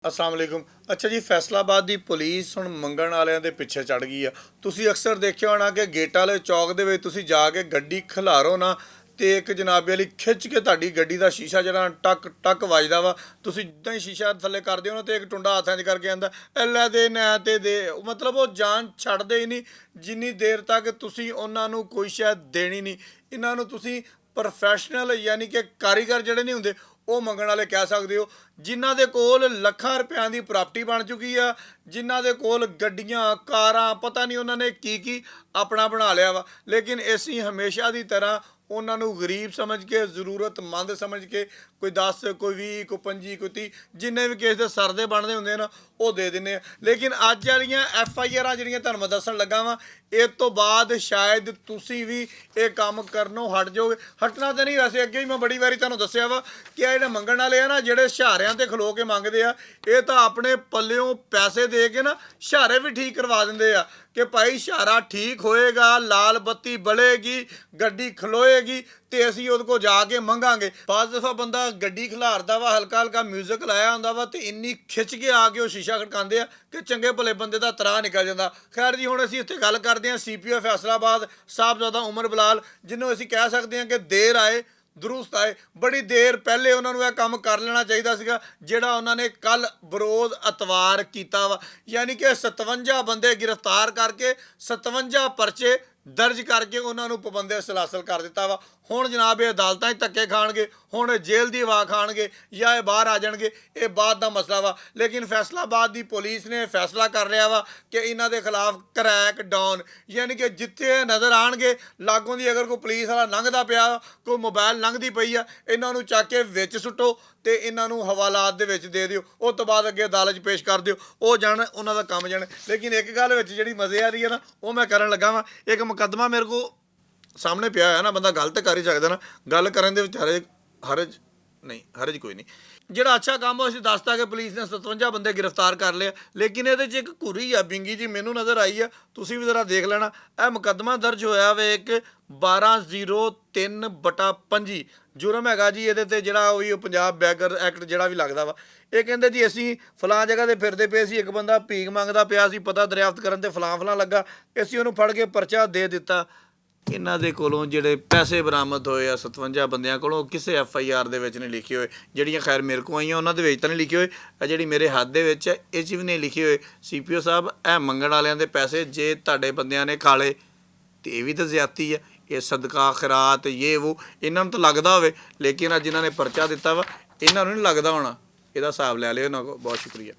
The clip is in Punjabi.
अस्सलाम वालेकुम। अच्छा जी, फैसलाबाद ਦੀ ਪੁਲਿਸ ਹੁਣ ਮੰਗਣ ਵਾਲਿਆਂ ਦੇ ਪਿੱਛੇ ਚੜ ਗਈ ਆ। ਤੁਸੀਂ ਅਕਸਰ ਦੇਖਿਆ ਹੋਣਾ ਕਿ ਗੇਟ ਵਾਲੇ ਚੌਕ ਦੇ ਵਿੱਚ ਤੁਸੀਂ ਜਾ ਕੇ ਗੱਡੀ ਖਿਲਾਰੋ ਨਾ ਤੇ ਇੱਕ ਜਨਾਬੇ ਵਾਲੀ ਖਿੱਚ ਕੇ ਤੁਹਾਡੀ ਗੱਡੀ ਦਾ ਸ਼ੀਸ਼ਾ ਜਿਹੜਾ ਟਕ ਟਕ ਵੱਜਦਾ ਵਾ। ਤੁਸੀਂ ਜਿੱਦਾਂ ਹੀ ਸ਼ੀਸ਼ਾ ਥੱਲੇ ਕਰਦੇ ਹੋ ਨਾ ਤੇ ਇੱਕ ਟੁੰਡਾ ਹੱਥਾਂ 'ਚ ਕਰਕੇ ਆਂਦਾ ਲੈ ਦੇ ਨਾ ਤੇ ਦੇ, ਮਤਲਬ ਉਹ ਜਾਨ ਛੱਡਦੇ ਹੀ ਨਹੀਂ ਜਿੰਨੀ ਦੇਰ ਤੱਕ ਤੁਸੀਂ ਉਹਨਾਂ ਨੂੰ ਕੋਈ ਸ਼ਾਇਦ ਦੇਣੀ ਨਹੀਂ। ਇਹਨਾਂ ਨੂੰ ਤੁਸੀਂ ਪ੍ਰੋਫੈਸ਼ਨਲ ਯਾਨੀ ਕਿ ਕਾਰੀਗਰ ਜਿਹੜੇ ਨਹੀਂ ਹੁੰਦੇ ਉਹ ਮੰਗਣ ਵਾਲੇ ਕਹਿ ਸਕਦੇ ਹੋ, ਜਿਨ੍ਹਾਂ ਦੇ ਕੋਲ ਲੱਖਾਂ ਰੁਪਇਆਂ ਦੀ ਪ੍ਰਾਪਰਟੀ ਬਣ ਚੁੱਕੀ ਆ, ਜਿਨ੍ਹਾਂ ਦੇ ਕੋਲ ਗੱਡੀਆਂ ਕਾਰਾਂ ਪਤਾ ਨਹੀਂ ਉਹਨਾਂ ਨੇ ਕੀ ਕੀ ਆਪਣਾ ਬਣਾ ਲਿਆ ਵਾ। ਲੇਕਿਨ ਅਸੀਂ ਹਮੇਸ਼ਾ ਦੀ ਤਰ੍ਹਾਂ ਉਹਨਾਂ ਨੂੰ ਗਰੀਬ ਸਮਝ ਕੇ, ਜ਼ਰੂਰਤਮੰਦ ਸਮਝ ਕੇ, ਕੋਈ 10 ਕੋਈ 20 ਕੋਈ 25 ਕੋਈ 30 ਜਿੰਨੇ ਵੀ ਕਿਸੇ ਦੇ ਸਰ ਦੇ ਬਣਦੇ ਹੁੰਦੇ ਨਾ ਉਹ ਦੇ ਦਿੰਦੇ ਆ। ਲੇਕਿਨ ਅੱਜ ਵਾਲੀਆਂ FIR ਜਿਹੜੀਆਂ ਤੁਹਾਨੂੰ ਮੈਂ ਦੱਸਣ ਲੱਗਾ ਵਾਂ, ਇਹ ਤੋਂ ਬਾਅਦ ਸ਼ਾਇਦ ਤੁਸੀਂ ਵੀ ਇਹ ਕੰਮ ਕਰਨੋਂ ਹਟ ਜਾਓਗੇ। ਹਟਣਾ ਤਾਂ ਨਹੀਂ, ਵੈਸੇ ਅੱਗੇ ਹੀ ਮੈਂ ਬੜੀ ਵਾਰੀ ਤੁਹਾਨੂੰ ਦੱਸਿਆ ਵਾ ਕਿ ਇਹ ਜਿਹੜੇ ਮੰਗਣ ਵਾਲੇ ਆ ਨਾ, ਜਿਹੜੇ ਸ਼ਹਾਰਿਆਂ ਤੇ ਖਲੋ ਕੇ ਮੰਗਦੇ ਆ, ਇਹ ਤਾਂ ਆਪਣੇ ਪੱਲਿਓਂ ਪੈਸੇ ਦੇ ਕੇ ਨਾ ਸ਼ਹਾਰੇ ਵੀ ਠੀਕ ਕਰਵਾ ਦਿੰਦੇ ਆ ਕਿ ਭਾਈ ਸ਼ਹਾਰਾ ਠੀਕ ਹੋਏਗਾ, ਲਾਲ ਬੱਤੀ ਬਲੇਗੀ, ਗੱਡੀ ਖਲੋਏਗੀ ਤੇ ਅਸੀਂ ਉਹਦੇ ਕੋਲ ਜਾ ਕੇ ਮੰਗਾਂਗੇ। ਬਾਅਦ ਦਫਾ ਬੰਦਾ ਗੱਡੀ ਖਿਲਾਰਦਾ ਵਾ, ਹਲਕਾ ਹਲਕਾ ਮਿਊਜ਼ਿਕ ਲਾਇਆ ਹੁੰਦਾ ਵਾ ਤੇ ਇੰਨੀ ਖਿੱਚ ਕੇ ਆ ਕੇ ਉਹ ਸ਼ੀਸ਼ਾ ਖੜਕਾਉਂਦੇ ਆ ਕਿ ਚੰਗੇ ਭਲੇ ਬੰਦੇ ਦਾ ਤਰਾਹ ਨਿਕਲ ਜਾਂਦਾ। ਖੈਰ ਜੀ, ਹੁਣ ਅਸੀਂ ਇੱਥੇ ਗੱਲ ਕਰਦੇ ਹਾਂ CPO ਫੈਸਲਾਬਾਦ ਸਾਹਿਬਜ਼ਾਦਾ ਉਮਰ ਬਲਾਲ, ਜਿਹਨੂੰ ਅਸੀਂ ਕਹਿ ਸਕਦੇ ਹਾਂ ਕਿ ਦੇਰ ਆਏ ਦਰੁਸਤ ਆਏ। ਬੜੀ ਦੇਰ ਪਹਿਲੇ ਉਹਨਾਂ ਨੂੰ ਇਹ ਕੰਮ ਕਰ ਲੈਣਾ ਚਾਹੀਦਾ ਸੀਗਾ ਜਿਹੜਾ ਉਹਨਾਂ ਨੇ ਕੱਲ ਬਰੋਜ਼ ਐਤਵਾਰ ਕੀਤਾ ਵਾ। ਯਾਨੀ ਕਿ 57 ਬੰਦੇ ਗ੍ਰਿਫਤਾਰ ਕਰਕੇ 57 ਪਰਚੇ ਦਰਜ ਕਰਕੇ ਉਹਨਾਂ ਨੂੰ ਪਾਬੰਦੇ ਸਲਾਸਲ ਕਰ ਦਿੱਤਾ ਵਾ। ਹੁਣ ਜਨਾਬ ਇਹ ਅਦਾਲਤਾਂ 'ਚ ਧੱਕੇ ਖਾਣਗੇ, ਹੁਣ ਜੇਲ੍ਹ ਦੀ ਹਵਾ ਖਾਣਗੇ ਜਾਂ ਇਹ ਬਾਹਰ ਆ ਜਾਣਗੇ, ਇਹ ਬਾਅਦ ਦਾ ਮਸਲਾ ਵਾ। ਲੇਕਿਨ ਫੈਸਲਾਬਾਦ ਦੀ ਪੁਲਿਸ ਨੇ ਫੈਸਲਾ ਕਰ ਲਿਆ ਵਾ ਕਿ ਇਹਨਾਂ ਦੇ ਖਿਲਾਫ ਕਰੈਕ ਡਾਊਨ, ਯਾਨੀ ਕਿ ਜਿੱਥੇ ਨਜ਼ਰ ਆਣਗੇ ਲਾਗੋਂ ਦੀ ਅਗਰ ਕੋਈ ਪੁਲਿਸ ਵਾਲਾ ਲੰਘਦਾ ਪਿਆ, ਕੋਈ ਮੋਬਾਈਲ ਲੰਘਦੀ ਪਈ ਆ, ਇਹਨਾਂ ਨੂੰ ਚੱਕ ਕੇ ਵਿੱਚ ਸੁੱਟੋ ਤੇ ਇਹਨਾਂ ਨੂੰ ਹਵਾਲਾਤ ਦੇ ਵਿੱਚ ਦੇ ਦਿਓ। ਉਸ ਤੋਂ ਬਾਅਦ ਅੱਗੇ ਅਦਾਲਤ 'ਚ ਪੇਸ਼ ਕਰ ਦਿਓ, ਉਹ ਜਾਣ ਉਹਨਾਂ ਦਾ ਕੰਮ ਜਾਣ। ਲੇਕਿਨ ਇੱਕ ਗੱਲ ਵਿੱਚ ਜਿਹੜੀ ਮਜ਼ੇ ਆ ਰਹੀ ਹੈ ਨਾ, ਉਹ ਮੈਂ ਕਰਨ ਲੱਗਾ ਵਾਂ। ਇੱਕ ਮੁਕੱਦਮਾ ਮੇਰੇ ਕੋਲ ਸਾਹਮਣੇ ਪਿਆ ਹੋਇਆ ਨਾ, ਬੰਦਾ ਗੱਲ ਤਾਂ ਕਰ ਹੀ ਸਕਦਾ ਨਾ, ਗੱਲ ਕਰਨ ਦੇ ਵਿੱਚ ਹਰਜ ਕੋਈ ਨਹੀਂ। ਜਿਹੜਾ ਅੱਛਾ ਕੰਮ ਉਹ ਅਸੀਂ ਦੱਸਤਾ ਕਿ ਪੁਲਿਸ ਨੇ 57 ਬੰਦੇ ਗ੍ਰਿਫਤਾਰ ਕਰ ਲਿਆ, ਲੇਕਿਨ ਇਹਦੇ 'ਚ ਇੱਕ ਘੁਰੀ ਆ ਬਿੰਗੀ ਜੀ ਮੈਨੂੰ ਨਜ਼ਰ ਆਈ ਆ, ਤੁਸੀਂ ਵੀ ਜ਼ਰਾ ਦੇਖ ਲੈਣਾ। ਇਹ ਮੁਕੱਦਮਾ ਦਰਜ ਹੋਇਆ ਵੇ ਇੱਕ 1203/25 ਜੁਰਮ ਹੈਗਾ ਜੀ ਇਹਦੇ 'ਤੇ, ਜਿਹੜਾ ਉਹ ਪੰਜਾਬ ਬੈਗਰ ਐਕਟ ਜਿਹੜਾ ਵੀ ਲੱਗਦਾ ਵਾ। ਇਹ ਕਹਿੰਦੇ ਜੀ ਅਸੀਂ ਫਲਾਂ ਜਗ੍ਹਾ 'ਤੇ ਫਿਰਦੇ ਪਏ ਸੀ, ਇੱਕ ਬੰਦਾ ਭੀਖ ਮੰਗਦਾ ਪਿਆ ਸੀ, ਪਤਾ ਦਰਿਆਫਤ ਕਰਨ 'ਤੇ ਫਲਾਂ ਲੱਗਾ, ਅਸੀਂ ਉਹਨੂੰ ਫੜ ਕੇ ਪਰਚਾ ਦੇ ਦਿੱਤਾ। ਇਹਨਾਂ ਦੇ ਕੋਲੋਂ ਜਿਹੜੇ ਪੈਸੇ ਬਰਾਮਦ ਹੋਏ ਆ 57 ਬੰਦਿਆਂ ਕੋਲੋਂ, ਕਿਸੇ FIR ਦੇ ਵਿੱਚ ਨਹੀਂ ਲਿਖੇ ਹੋਏ। ਜਿਹੜੀਆਂ ਖੈਰ ਮੇਰੇ ਕੋਲ ਆਈਆਂ ਉਹਨਾਂ ਦੇ ਵਿੱਚ ਤਾਂ ਨਹੀਂ ਲਿਖੇ ਹੋਏ, ਜਿਹੜੀ ਮੇਰੇ ਹੱਥ ਦੇ ਵਿੱਚ ਹੈ ਇਹ 'ਚ ਵੀ ਨਹੀਂ ਲਿਖੇ ਹੋਏ। CPO ਸਾਹਿਬ, ਇਹ ਮੰਗਣ ਵਾਲਿਆਂ ਦੇ ਪੈਸੇ ਜੇ ਤੁਹਾਡੇ ਬੰਦਿਆਂ ਨੇ ਖਾ ਲਏ ਤੇ ਇਹ ਵੀ ਤਾਂ ਜ਼ਿਆਦਤੀ ਹੈ। ਇਹ ਸਦਕਾ ਖੈਰਾਤ ਇਹ ਉਹ ਇਹਨਾਂ ਨੂੰ ਤਾਂ ਲੱਗਦਾ ਹੋਵੇ, ਲੇਕਿਨ ਅੱਜ ਜਿਨ੍ਹਾਂ ਨੇ ਪਰਚਾ ਦਿੱਤਾ ਵਾ ਇਹਨਾਂ ਨੂੰ ਨਹੀਂ ਲੱਗਦਾ ਹੋਣਾ। ਇਹਦਾ ਹਿਸਾਬ ਲੈ ਲਿਓ ਇਹਨਾਂ ਕੋਲ। ਬਹੁਤ ਸ਼ੁਕਰੀਆ।